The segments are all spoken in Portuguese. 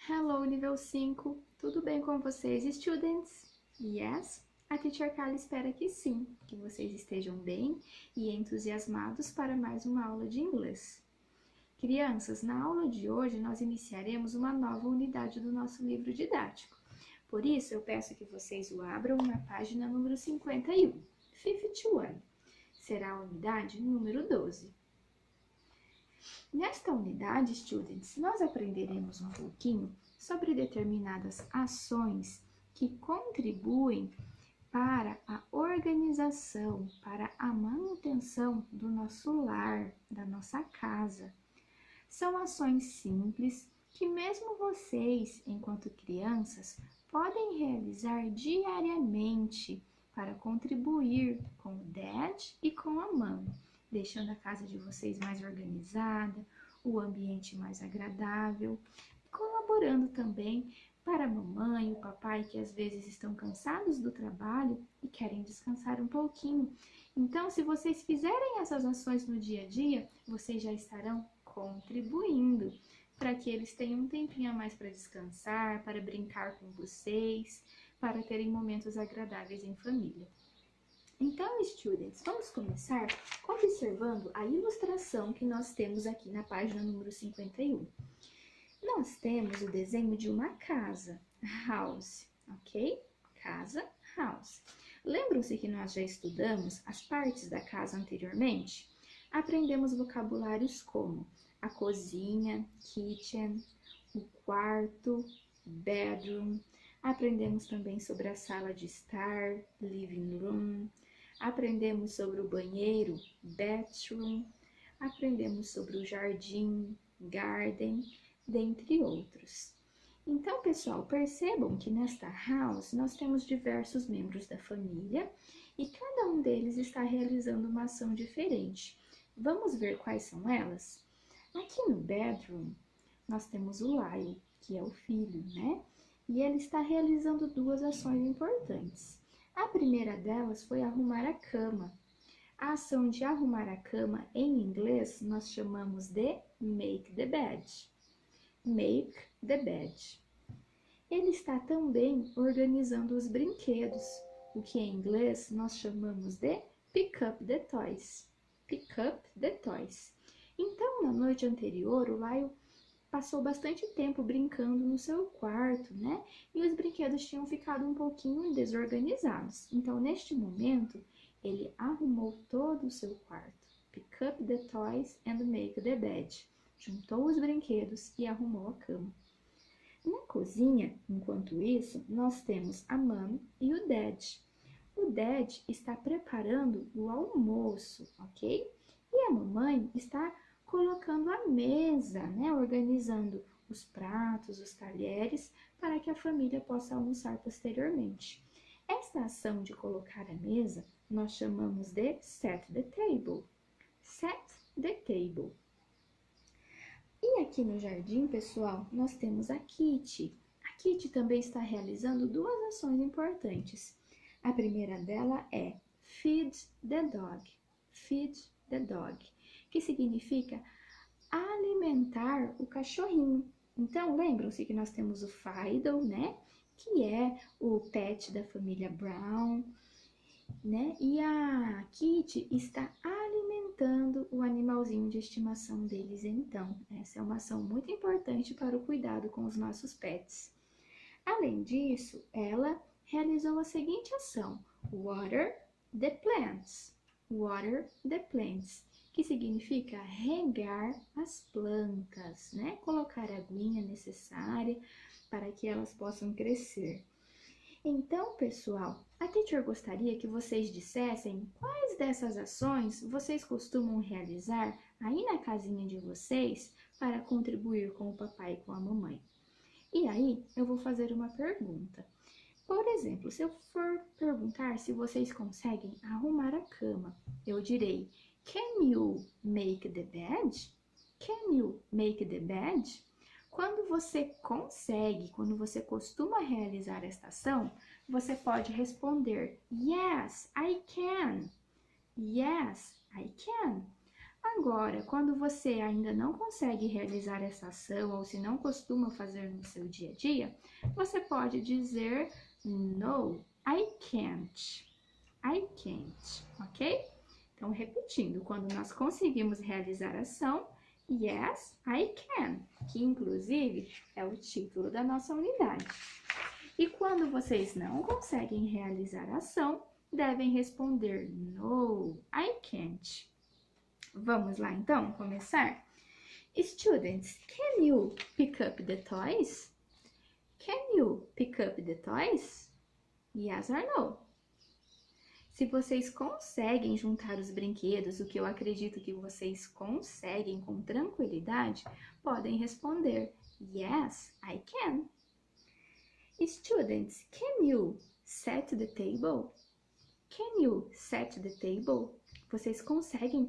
Hello, nível 5. Tudo bem com vocês, students? Yes? A Teacher Carla espera que sim, que vocês estejam bem e entusiasmados para mais uma aula de inglês. Crianças, na aula de hoje nós iniciaremos uma nova unidade do nosso livro didático. Por isso, eu peço que vocês o abram na página número 51, 51. Será a unidade número 12. Nesta unidade, students, nós aprenderemos um pouquinho sobre determinadas ações que contribuem para a organização, para a manutenção do nosso lar, da nossa casa. São ações simples que mesmo vocês, enquanto crianças, podem realizar diariamente para contribuir com o dad e com a mãe, deixando a casa de vocês mais organizada, o ambiente mais agradável, colaborando também para a mamãe e o papai que às vezes estão cansados do trabalho e querem descansar um pouquinho. Então, se vocês fizerem essas ações no dia a dia, vocês já estarão contribuindo para que eles tenham um tempinho a mais para descansar, para brincar com vocês, para terem momentos agradáveis em família. Então, students, vamos começar observando a ilustração que nós temos aqui na página número 51. Nós temos o desenho de uma casa, house, ok? Casa, house. Lembram-se que nós já estudamos as partes da casa anteriormente? Aprendemos vocabulários como a cozinha, kitchen, o quarto, bedroom. Aprendemos também sobre a sala de estar, living room. Aprendemos sobre o banheiro, bathroom. Aprendemos sobre o jardim, garden, dentre outros. Então, pessoal, percebam que nesta house nós temos diversos membros da família e cada um deles está realizando uma ação diferente. Vamos ver quais são elas? Aqui no bedroom, nós temos o Lyle, que é o filho, né? E ele está realizando duas ações importantes. A primeira delas foi arrumar a cama. A ação de arrumar a cama, em inglês, nós chamamos de make the bed. Make the bed. Ele está também organizando os brinquedos, o que em inglês nós chamamos de pick up the toys. Pick up the toys. Então, na noite anterior, o Lyle passou bastante tempo brincando no seu quarto, né? E os brinquedos tinham ficado um pouquinho desorganizados. Então, neste momento, ele arrumou todo o seu quarto. Pick up the toys and make the bed. Juntou os brinquedos e arrumou a cama. Na cozinha, enquanto isso, nós temos a mãe e o dad. O dad está preparando o almoço, ok? E a mamãe está colocando a mesa, né? Organizando os pratos, os talheres, para que a família possa almoçar posteriormente. Esta ação de colocar a mesa, nós chamamos de set the table. Set the table. E aqui no jardim, pessoal, nós temos a Kitty. A Kitty também está realizando duas ações importantes. A primeira dela é feed the dog. Feed the dog, que significa alimentar o cachorrinho. Então, lembram-se que nós temos o Fido, né? Que é o pet da família Brown, né? E a Kitty está alimentando o animalzinho de estimação deles, então. Essa é uma ação muito importante para o cuidado com os nossos pets. Além disso, ela realizou a seguinte ação: water the plants. Water the plants, que significa regar as plantas, né? Colocar a aguinha necessária para que elas possam crescer. Então, pessoal, a teacher gostaria que vocês dissessem quais dessas ações vocês costumam realizar aí na casinha de vocês para contribuir com o papai e com a mamãe. E aí, eu vou fazer uma pergunta. Por exemplo, se eu for perguntar se vocês conseguem arrumar a cama, eu direi, can you make the bed? Can you make the bed? Quando você consegue, quando você costuma realizar esta ação, você pode responder, yes, I can. Yes, I can. Agora, quando você ainda não consegue realizar essa ação ou se não costuma fazer no seu dia a dia, você pode dizer no, I can't. I can't, ok? Então, repetindo, quando nós conseguimos realizar a ação, yes, I can, que inclusive é o título da nossa unidade. E quando vocês não conseguem realizar a ação, devem responder no, I can't. Vamos lá então, começar? Students, can you pick up the toys? Can you pick up the toys? Yes or no? Se vocês conseguem juntar os brinquedos, o que eu acredito que vocês conseguem com tranquilidade, podem responder yes, I can. Students, can you set the table? Can you set the table? Vocês conseguem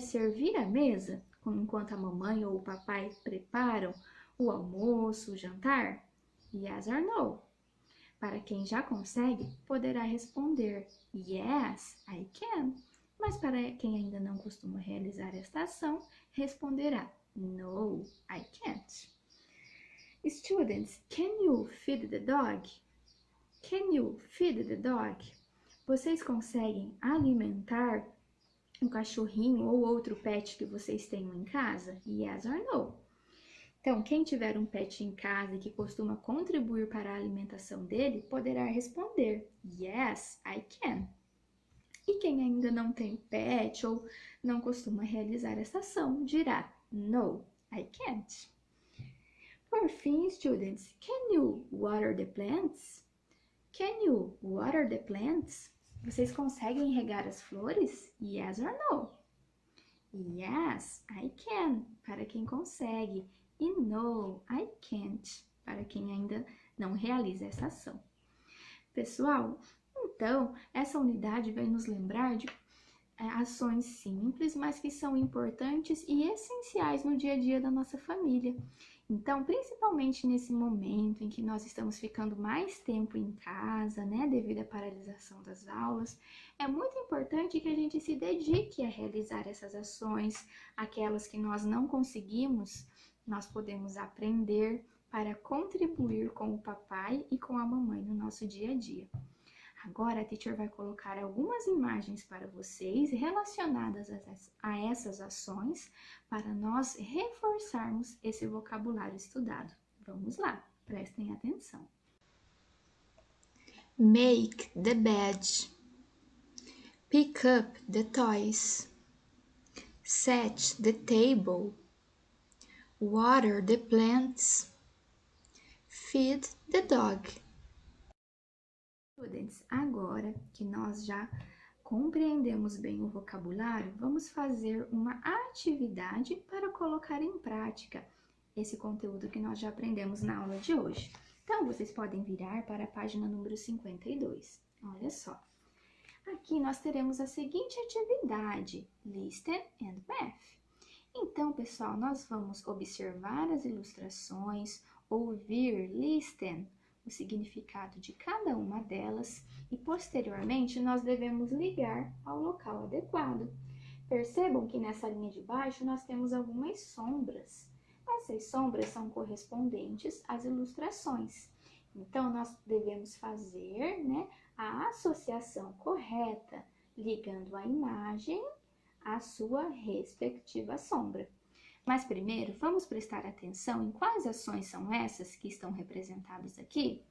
servir a mesa enquanto a mamãe ou o papai preparam o almoço, o jantar? Yes or no? Para quem já consegue, poderá responder yes, I can. Mas para quem ainda não costuma realizar esta ação, responderá no, I can't. Students, can you feed the dog? Can you feed the dog? Vocês conseguem alimentar um cachorrinho ou outro pet que vocês tenham em casa? Yes or no? Então, quem tiver um pet em casa e que costuma contribuir para a alimentação dele, poderá responder yes, I can. E quem ainda não tem pet ou não costuma realizar essa ação, dirá no, I can't. Por fim, students, can you water the plants? Can you water the plants? Vocês conseguem regar as flores? Yes or no? Yes, I can, para quem consegue. E no, I can't, para quem ainda não realiza essa ação. Pessoal, então, essa unidade vai nos lembrar de ações simples, mas que são importantes e essenciais no dia a dia da nossa família. Então, principalmente nesse momento em que nós estamos ficando mais tempo em casa, né, devido à paralisação das aulas, é muito importante que a gente se dedique a realizar essas ações, aquelas que nós não conseguimos, nós podemos aprender para contribuir com o papai e com a mamãe no nosso dia a dia. Agora a teacher vai colocar algumas imagens para vocês relacionadas a essas ações para nós reforçarmos esse vocabulário estudado. Vamos lá, prestem atenção. Make the bed. Pick up the toys. Set the table. Water the plants. Feed the dog. Students, agora que nós já compreendemos bem o vocabulário, vamos fazer uma atividade para colocar em prática esse conteúdo que nós já aprendemos na aula de hoje. Então, vocês podem virar para a página número 52. Olha só. Aqui nós teremos a seguinte atividade, Listen and Math. Então, pessoal, nós vamos observar as ilustrações, ouvir, listen, o significado de cada uma delas e, posteriormente, nós devemos ligar ao local adequado. Percebam que nessa linha de baixo nós temos algumas sombras. Essas sombras são correspondentes às ilustrações. Então, nós devemos fazer, a associação correta, ligando a imagem à sua respectiva sombra. Mas primeiro, vamos prestar atenção em quais ações são essas que estão representadas aqui?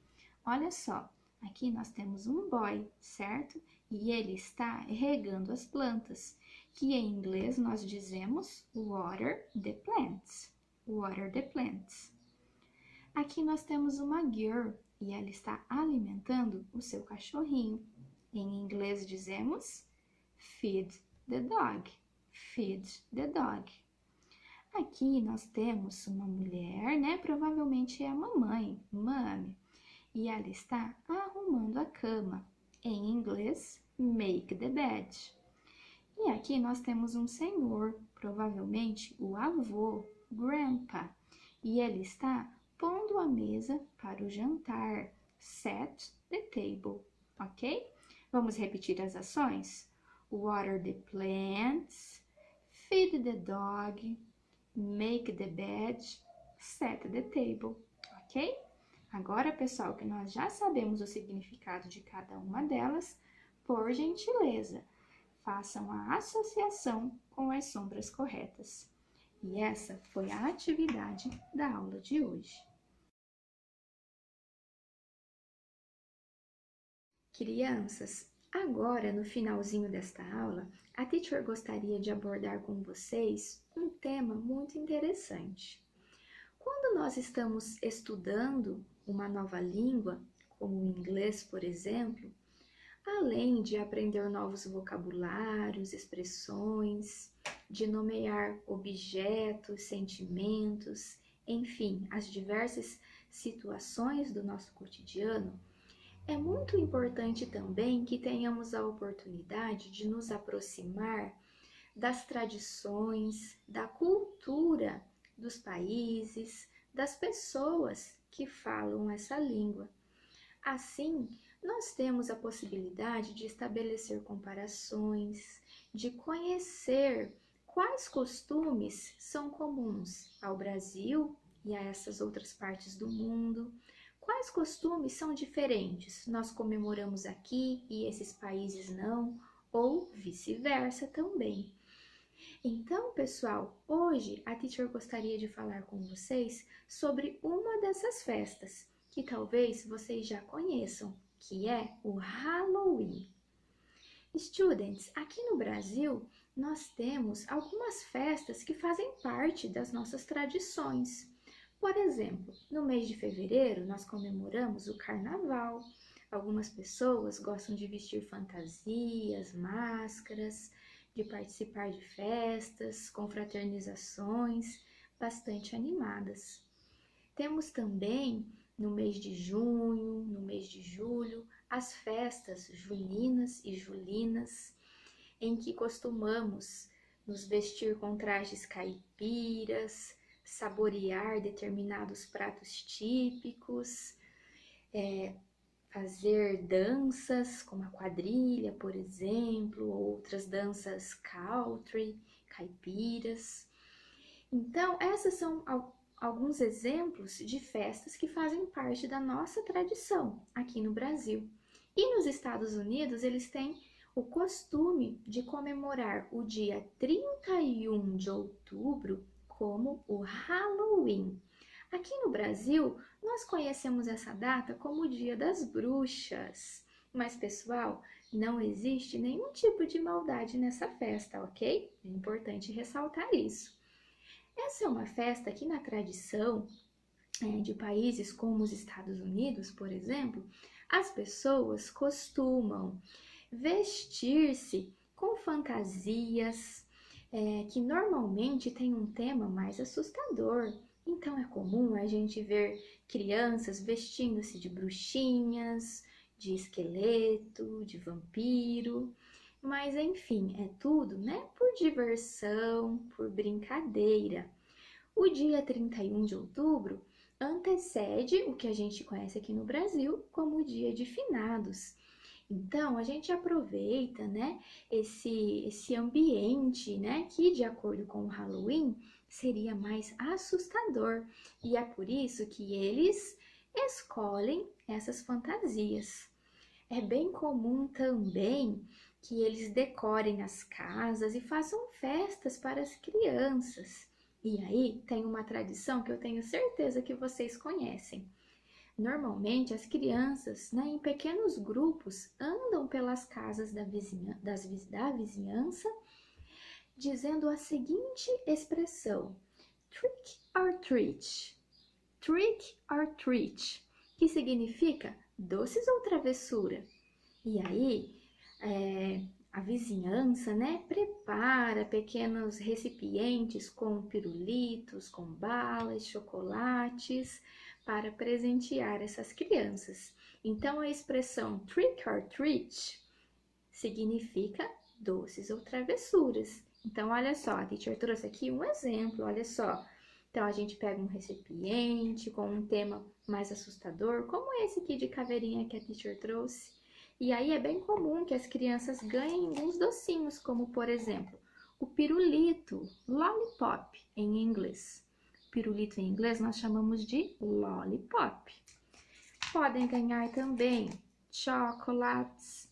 Olha só, aqui nós temos um boy, certo? E ele está regando as plantas, que em inglês nós dizemos water the plants. Water the plants. Aqui nós temos uma girl e ela está alimentando o seu cachorrinho. Em inglês dizemos feed the dog. Feed the dog. Aqui nós temos uma mulher, provavelmente é a mamãe, mommy, e ela está arrumando a cama. Em inglês, make the bed. E aqui nós temos um senhor, provavelmente o avô, grandpa, e ele está pondo a mesa para o jantar, set the table, ok? Vamos repetir as ações? Water the plants, feed the dog, make the bed, set the table, ok? Agora, pessoal, que nós já sabemos o significado de cada uma delas, por gentileza, façam a associação com as sombras corretas. E essa foi a atividade da aula de hoje. Crianças, agora no finalzinho desta aula, a teacher gostaria de abordar com vocês um tema muito interessante. Quando nós estamos estudando uma nova língua, como o inglês, por exemplo, além de aprender novos vocabulários, expressões, de nomear objetos, sentimentos, enfim, as diversas situações do nosso cotidiano, é muito importante também que tenhamos a oportunidade de nos aproximar das tradições, da cultura dos países, das pessoas que falam essa língua. Assim, nós temos a possibilidade de estabelecer comparações, de conhecer quais costumes são comuns ao Brasil e a essas outras partes do mundo, quais costumes são diferentes, nós comemoramos aqui e esses países não, ou vice-versa também. Então, pessoal, hoje a teacher gostaria de falar com vocês sobre uma dessas festas, que talvez vocês já conheçam, que é o Halloween. Students, aqui no Brasil, nós temos algumas festas que fazem parte das nossas tradições. Por exemplo, no mês de fevereiro, nós comemoramos o Carnaval. Algumas pessoas gostam de vestir fantasias, máscaras, de participar de festas, confraternizações bastante animadas. Temos também, no mês de junho, no mês de julho, as festas juninas e julinas, em que costumamos nos vestir com trajes caipiras, saborear determinados pratos típicos, fazer danças como a quadrilha, por exemplo, outras danças country, caipiras. Então, essas são alguns exemplos de festas que fazem parte da nossa tradição aqui no Brasil. E nos Estados Unidos, eles têm o costume de comemorar o dia 31 de outubro como o Halloween. Aqui no Brasil, nós conhecemos essa data como o Dia das Bruxas. Mas, pessoal, não existe nenhum tipo de maldade nessa festa, ok? É importante ressaltar isso. Essa é uma festa que, na tradição de países como os Estados Unidos, por exemplo, as pessoas costumam vestir-se com fantasias que normalmente têm um tema mais assustador. Então é comum a gente ver crianças vestindo-se de bruxinhas, de esqueleto, de vampiro, mas enfim, é tudo, né, por diversão, por brincadeira. O dia 31 de outubro antecede o que a gente conhece aqui no Brasil como o Dia de Finados. Então, a gente aproveita, né, esse ambiente, né, que de acordo com o Halloween seria mais assustador. E é por isso que eles escolhem essas fantasias. É bem comum também que eles decorem as casas e façam festas para as crianças. E aí tem uma tradição que eu tenho certeza que vocês conhecem. Normalmente as crianças, né, em pequenos grupos, andam pelas casas da vizinhança, dizendo a seguinte expressão: trick or treat. Trick or treat, que significa doces ou travessura. E aí, a vizinhança, né, prepara pequenos recipientes com pirulitos, com balas, chocolates, para presentear essas crianças. Então, a expressão trick or treat significa doces ou travessuras. Então, olha só, a teacher trouxe aqui um exemplo, olha só. Então, a gente pega um recipiente com um tema mais assustador, como esse aqui de caveirinha que a teacher trouxe. E aí é bem comum que as crianças ganhem alguns docinhos, como, por exemplo, o pirulito, lollipop em inglês. Pirulito em inglês nós chamamos de lollipop. Podem ganhar também chocolates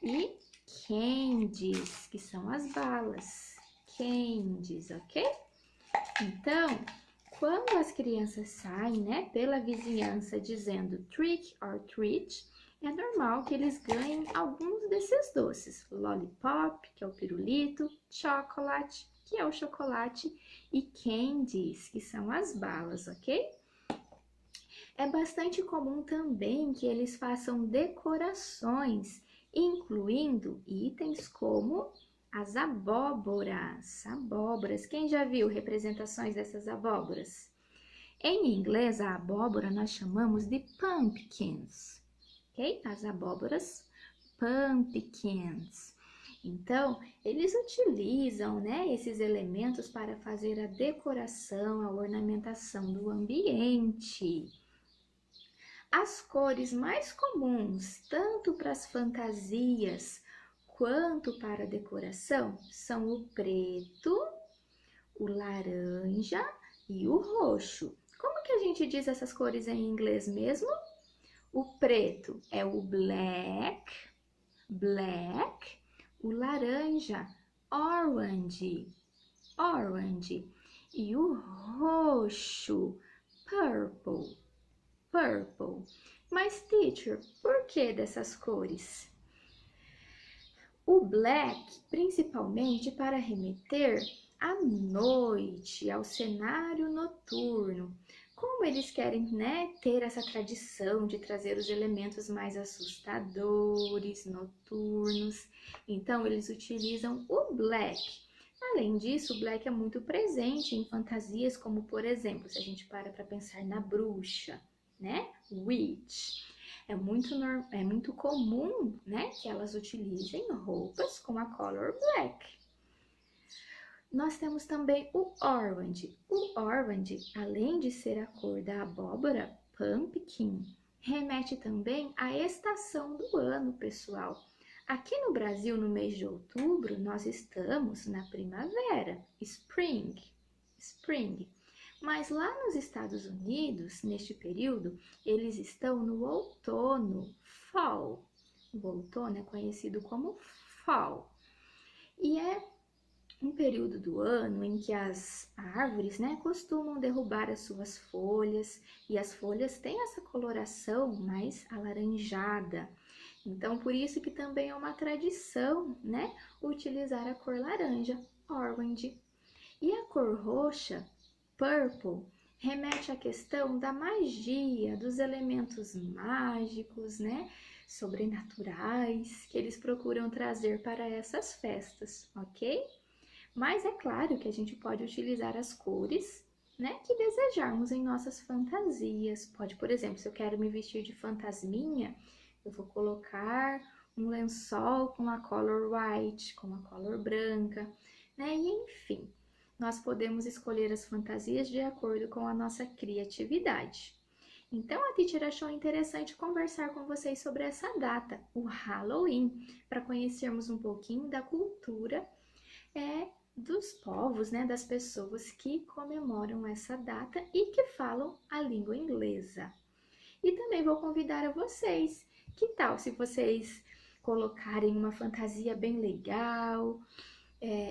e candies, que são as balas. Candies, ok? Então, quando as crianças saem, né, pela vizinhança dizendo trick or treat, é normal que eles ganhem alguns desses doces. Lollipop, que é o pirulito, chocolate, que é o chocolate, e candies, que são as balas, ok? É bastante comum também que eles façam decorações, incluindo itens como as abóboras. Quem já viu representações dessas abóboras? Em inglês, a abóbora nós chamamos de pumpkins, ok? As abóboras, pumpkins. Então, eles utilizam, né, esses elementos para fazer a decoração, a ornamentação do ambiente. As cores mais comuns, tanto para as fantasias quanto para a decoração, são o preto, o laranja e o roxo. Como que a gente diz essas cores em inglês mesmo? O preto é o black, o laranja, orange, e o roxo, purple. Mas, teacher, por que dessas cores? O black, principalmente para remeter à noite, ao cenário noturno. Como eles querem, né, ter essa tradição de trazer os elementos mais assustadores, noturnos, então eles utilizam o black. Além disso, o black é muito presente em fantasias como, por exemplo, se a gente para pensar na bruxa, né? Witch. É muito comum, né, que elas utilizem roupas com a color black. Nós temos também o orange. O orange, além de ser a cor da abóbora, pumpkin, remete também à estação do ano, pessoal. Aqui no Brasil, no mês de outubro, nós estamos na primavera, spring. Mas lá nos Estados Unidos, neste período, eles estão no outono, fall. O outono é conhecido como fall. E é um período do ano em que as árvores, né, costumam derrubar as suas folhas, e as folhas têm essa coloração mais alaranjada. Então, por isso que também é uma tradição, né, utilizar a cor laranja, orange. E a cor roxa, purple, remete à questão da magia, dos elementos mágicos, né, sobrenaturais, que eles procuram trazer para essas festas, ok? Mas é claro que a gente pode utilizar as cores, né, que desejarmos em nossas fantasias. Pode, por exemplo, se eu quero me vestir de fantasminha, eu vou colocar um lençol com a color white, com a color branca, né, e enfim. Nós podemos escolher as fantasias de acordo com a nossa criatividade. Então, a teacher achou interessante conversar com vocês sobre essa data, o Halloween, para conhecermos um pouquinho da cultura dos povos, né, das pessoas que comemoram essa data e que falam a língua inglesa. E também vou convidar a vocês, que tal se vocês colocarem uma fantasia bem legal,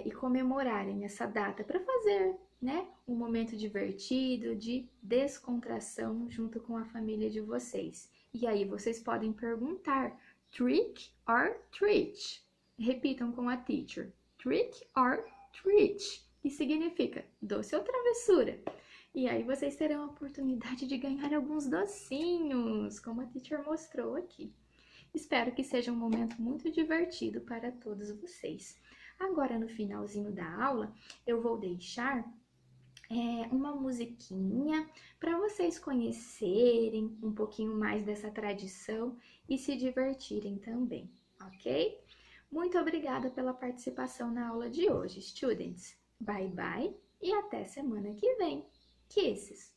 e comemorarem essa data para fazer, né, um momento divertido de descontração junto com a família de vocês. E aí vocês podem perguntar trick or treat. Repitam com a teacher. Trick or treat, que significa doce ou travessura. E aí vocês terão a oportunidade de ganhar alguns docinhos, como a teacher mostrou aqui. Espero que seja um momento muito divertido para todos vocês. Agora, no finalzinho da aula, eu vou deixar uma musiquinha para vocês conhecerem um pouquinho mais dessa tradição e se divertirem também, ok? Muito obrigada pela participação na aula de hoje, students. Bye bye e até semana que vem. Kisses!